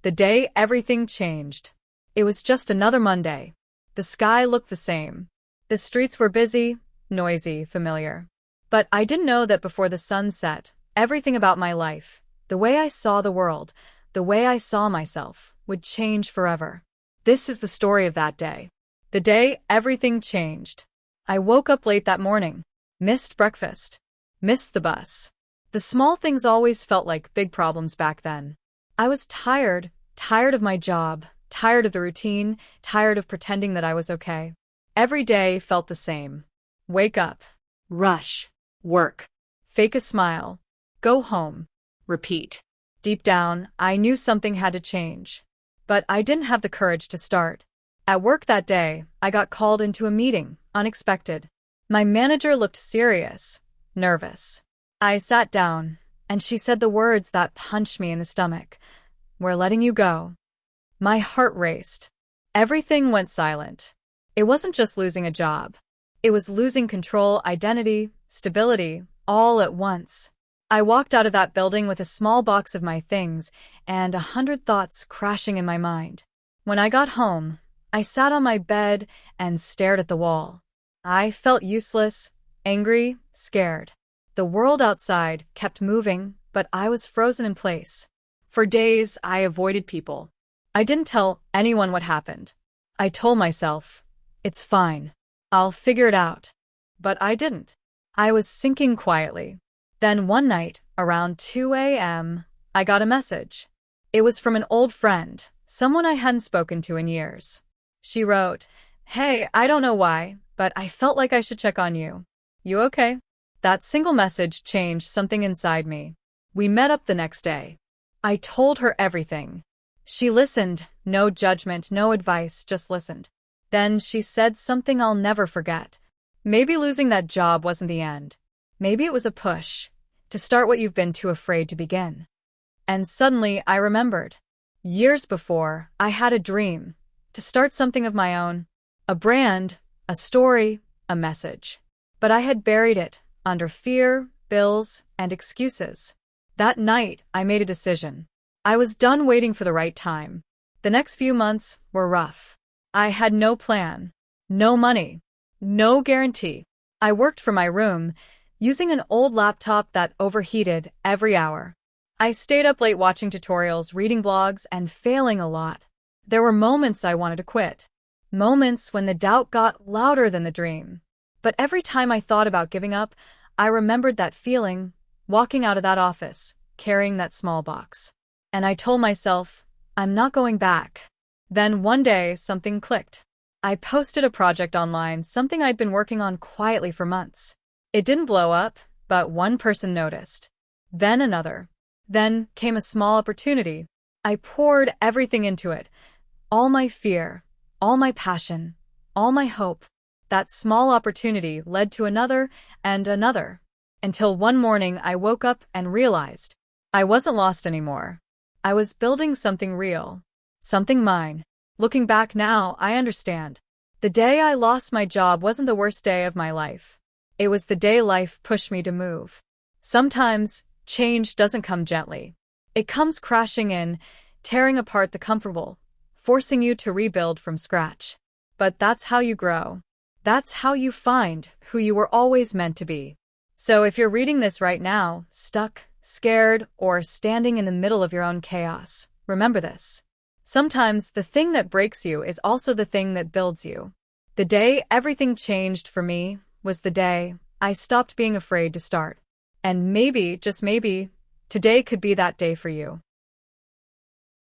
The day everything changed. It was just another Monday. The sky looked the same. The streets were busy, noisy, familiar. But I didn't know that before the sun set, everything about my life, the way I saw the world, the way I saw myself, would change forever. This is the story of that day. The day everything changed. I woke up late that morning. Missed breakfast. Missed the bus. The small things always felt like big problems back then. I was tired of my job, tired of the routine, tired of pretending that I was okay. Every day felt the same. Wake up. Rush. Work. Fake a smile. Go home. Repeat. Deep down, I knew something had to change. But I didn't have the courage to start. At work that day, I got called into a meeting, unexpected. My manager looked serious, nervous. I sat down, and she said the words that punched me in the stomach. "We're letting you go." My heart raced. Everything went silent. It wasn't just losing a job. It was losing control, identity, stability, all at once. I walked out of that building with a small box of my things and 100 thoughts crashing in my mind. When I got home, I sat on my bed and stared at the wall. I felt useless, angry, scared. The world outside kept moving, but I was frozen in place. For days, I avoided people. I didn't tell anyone what happened. I told myself, it's fine. I'll figure it out. But I didn't. I was sinking quietly. Then one night, around 2 a.m., I got a message. It was from an old friend, someone I hadn't spoken to in years. She wrote, "Hey, I don't know why, but I felt like I should check on you. You okay?" That single message changed something inside me. We met up the next day. I told her everything. She listened, no judgment, no advice, just listened. Then she said something I'll never forget. Maybe losing that job wasn't the end. Maybe it was a push to start what you've been too afraid to begin. And suddenly I remembered. Years before, I had a dream to start something of my own, a brand, a story, a message. But I had buried it under fear, bills, and excuses. That night, I made a decision. I was done waiting for the right time. The next few months were rough. I had no plan, no money, no guarantee. I worked from my room, using an old laptop that overheated every hour. I stayed up late watching tutorials, reading blogs, and failing a lot. There were moments I wanted to quit. Moments when the doubt got louder than the dream. But every time I thought about giving up, I remembered that feeling, walking out of that office, carrying that small box. And I told myself, I'm not going back. Then one day, something clicked. I posted a project online, something I'd been working on quietly for months. It didn't blow up, but one person noticed. Then another. Then came a small opportunity. I poured everything into it. All my fear, all my passion, all my hope. That small opportunity led to another and another. Until one morning I woke up and realized I wasn't lost anymore. I was building something real. Something mine. Looking back now, I understand. The day I lost my job wasn't the worst day of my life. It was the day life pushed me to move. Sometimes, change doesn't come gently. It comes crashing in, tearing apart the comfortable, forcing you to rebuild from scratch. But that's how you grow. That's how you find who you were always meant to be. So if you're reading this right now, stuck, scared, or standing in the middle of your own chaos, remember this. Sometimes the thing that breaks you is also the thing that builds you. The day everything changed for me was the day I stopped being afraid to start. And maybe, just maybe, today could be that day for you.